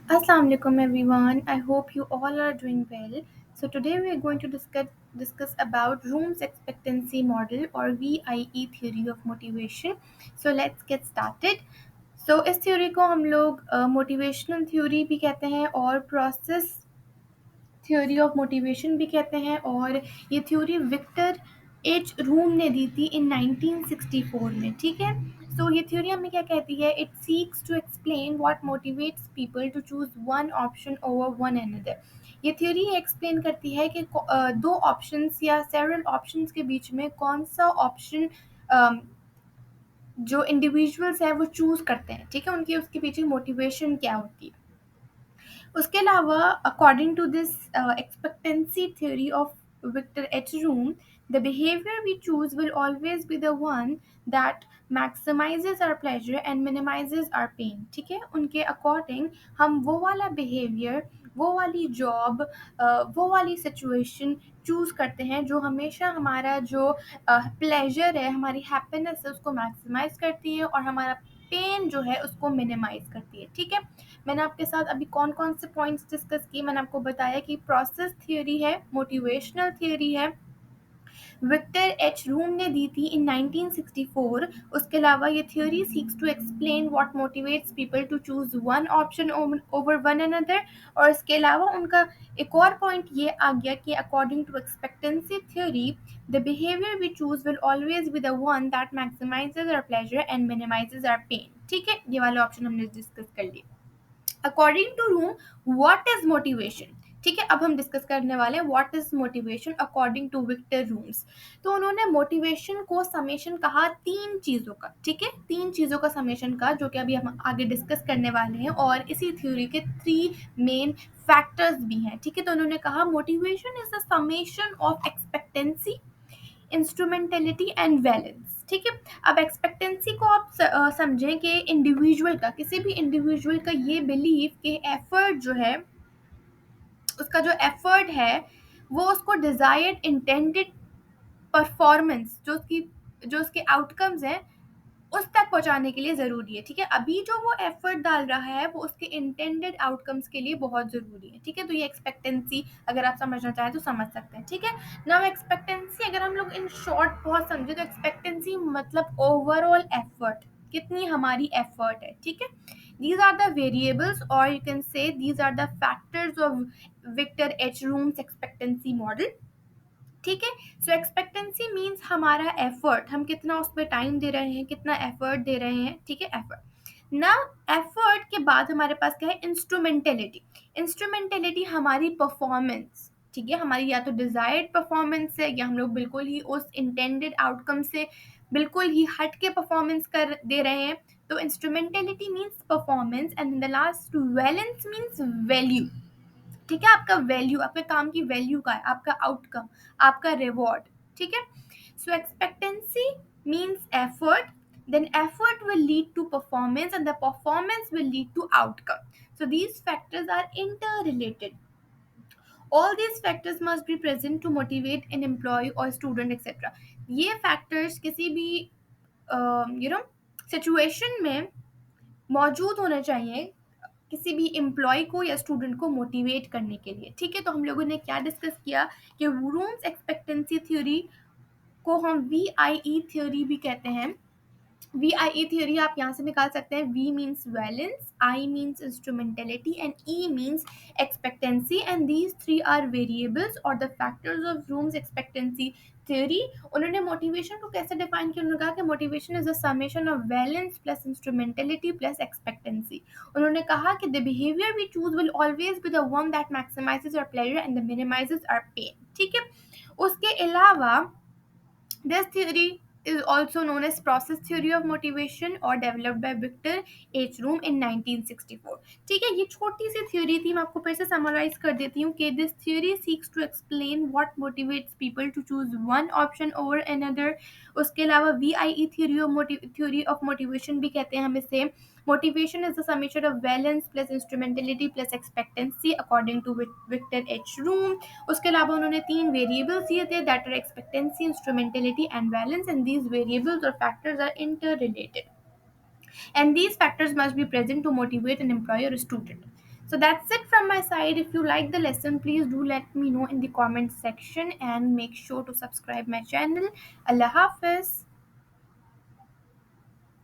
Assalamu alaikum everyone. I hope you all are doing well. So today we are going to discuss about Room's expectancy model or VIE theory of motivation. So let's get started. So इस theory को हम लोग motivational theory भी कहते हैं और process theory of motivation भी कहते हैं और ये थ्योरी विक्टर एच रूम ने दी थी इन 1964 में। ठीक है, सो ये थ्योरी हमें क्या कहती है? It seeks to explain what motivates people to choose one option over one another. ये थ्योरी एक्सप्लेन करती है कि दो ऑप्शंस या सेवरल ऑप्शंस के बीच में कौन सा ऑप्शन जो इंडिविजुअल्स है वो चूज करते हैं। ठीक है, उनकी उसके पीछे मोटिवेशन क्या होती है। उसके अलावा according to this expectancy theory of Victor H. Room, the behavior we choose will always be the one that maximizes our pleasure and minimizes our pain। ठीक है, उनके अकॉर्डिंग हम वो वाला बिहेवियर, वो वाली जॉब, वो वाली सिचुएशन चूज करते हैं जो हमेशा हमारा जो प्लेजर है, हमारी हैप्पीनेस है उसको मैक्सिमाइज करती है और हमारा पेन जो है उसको मिनिमाइज करती है। ठीक है, मैंने आपके साथ अभी कौन कौन से पॉइंट्स डिस्कस किए। मैंने आपको बताया कि प्रोसेस थियोरी है, मोटिवेशनल थियोरी है, विक्टर एच रूम ने दी थी इन 1964। उसके अलावा ये theory seeks to explain what motivates people to choose one option over one another. और इसके अलावा उनका एक और पॉइंट ये आ गया कि according to expectancy theory the behaviour we choose will always be the one that maximises our pleasure and minimises our pain. ठीक है, ये वाले ऑप्शन हमने डिस्कस कर लिए। According to Vroom what is motivation? ठीक है, अब हम डिस्कस करने वाले हैं what is motivation according to Victor Vroom's. तो उन्होंने मोटिवेशन को समेशन कहा तीन चीजों का। ठीक है, तीन चीजों का समेशन का, जो कि अभी हम आगे डिस्कस करने वाले हैं और इसी थ्योरी के थ्री मेन फैक्टर्स भी हैं। ठीक है, तो उन्होंने कहा motivation is the summation of expectancy, instrumentality and valence. ठीक है, अब एक्सपेक्टेंसी को आप समझें कि इंडिविजुअल का, किसी भी इंडिविजुअल का ये बिलीव कि एफर्ट जो है, उसका जो एफर्ट है वो उसको डिजायर्ड इंटेंडेड परफॉर्मेंस, जो उसके आउटकम्स हैं उस तक पहुंचाने के लिए ज़रूरी है। ठीक है, अभी जो वो एफर्ट डाल रहा है वो उसके इंटेंडेड आउटकम्स के लिए बहुत ज़रूरी है। ठीक है, तो ये एक्सपेक्टेंसी अगर आप समझना चाहें तो समझ सकते हैं। ठीक है, नाउ एक्सपेक्टेंसी अगर हम लोग इन शॉर्ट बहुत समझे तो एक्सपेक्टेंसी मतलब ओवरऑल एफर्ट, कितनी हमारी एफर्ट है। ठीक है, these are the variables or you can say these are the factors of Victor H. Room's expectancy model। ठीक है, सो एक्सपेक्टेंसी मीन्स हमारा एफर्ट, हम कितना उस पर टाइम दे रहे हैं, कितना एफर्ट दे रहे हैं। ठीक है, एफर्ट। ना एफर्ट के बाद हमारे पास क्या है? इंस्ट्रूमेंटेलिटी। इंस्ट्रूमेंटेलिटी हमारी परफॉर्मेंस। ठीक है, हमारी या तो डिजायर्ड परफॉर्मेंस है या हम लोग बिल्कुल ही उस इंटेंडेड आउटकम से बिल्कुल ही हट के परफॉर्मेंस कर दे रहे हैं। तो instrumentality means performance and the last valence means value. ठीक है, आपका वैल्यू, आपके काम की वैल्यू का है, आपका आउटकम, आपका रिवॉर्ड। ठीक है, so expectancy means effort, then effort will lead to performance and the performance will lead to outcome. So these factors are interrelated. All these factors must be present to motivate an employee or student etc. ये factors किसी भी situation में मौजूद होने चाहिए किसी भी employ को या स्टूडेंट को मोटिवेट करने के लिए। ठीक है, तो हम लोगों ने क्या डिस्कस किया कि रूम्स एक्सपेक्टेंसी थ्योरी को हम VIE थ्योरी भी कहते हैं। VIE theory आप यहाँ से निकाल सकते हैं। V means valence, I means instrumentality and E means expectancy and these three are variables or the factors of Room's expectancy theory। उन्होंने मोटिवेशन को कैसे डिफाइन किया? उन्होंने कहा कि motivation is a summation of valence plus instrumentality plus expectancy. उन्होंने कहा कि the behaviour we choose will always be the one that maximises our pleasure and the minimises our pain. ठीक है, उसके अलावा this theory is also known as process theory of motivation or developed by Victor H. Room in 1964। ठीक है, ये छोटी सी theory थी, मैं आपको फिर से समराइज कर देती हूँ कि this theory seeks to explain what motivates people to choose one option over another। उसके अलावा VIE theory of motivation भी कहते हैं हम इसे। Motivation is the summation of valence plus instrumentality plus expectancy according to Victor H. Room। उसके अलावा उन्होंने तीन वेरिएबल्स दिए थे, that are expectancy, instrumentality and valence and these variables or factors are interrelated and these factors must be present to motivate an employer or student। So that's it from my side. If you like the lesson, please do let me know in the comment section and make sure to subscribe my channel. Allah Hafiz.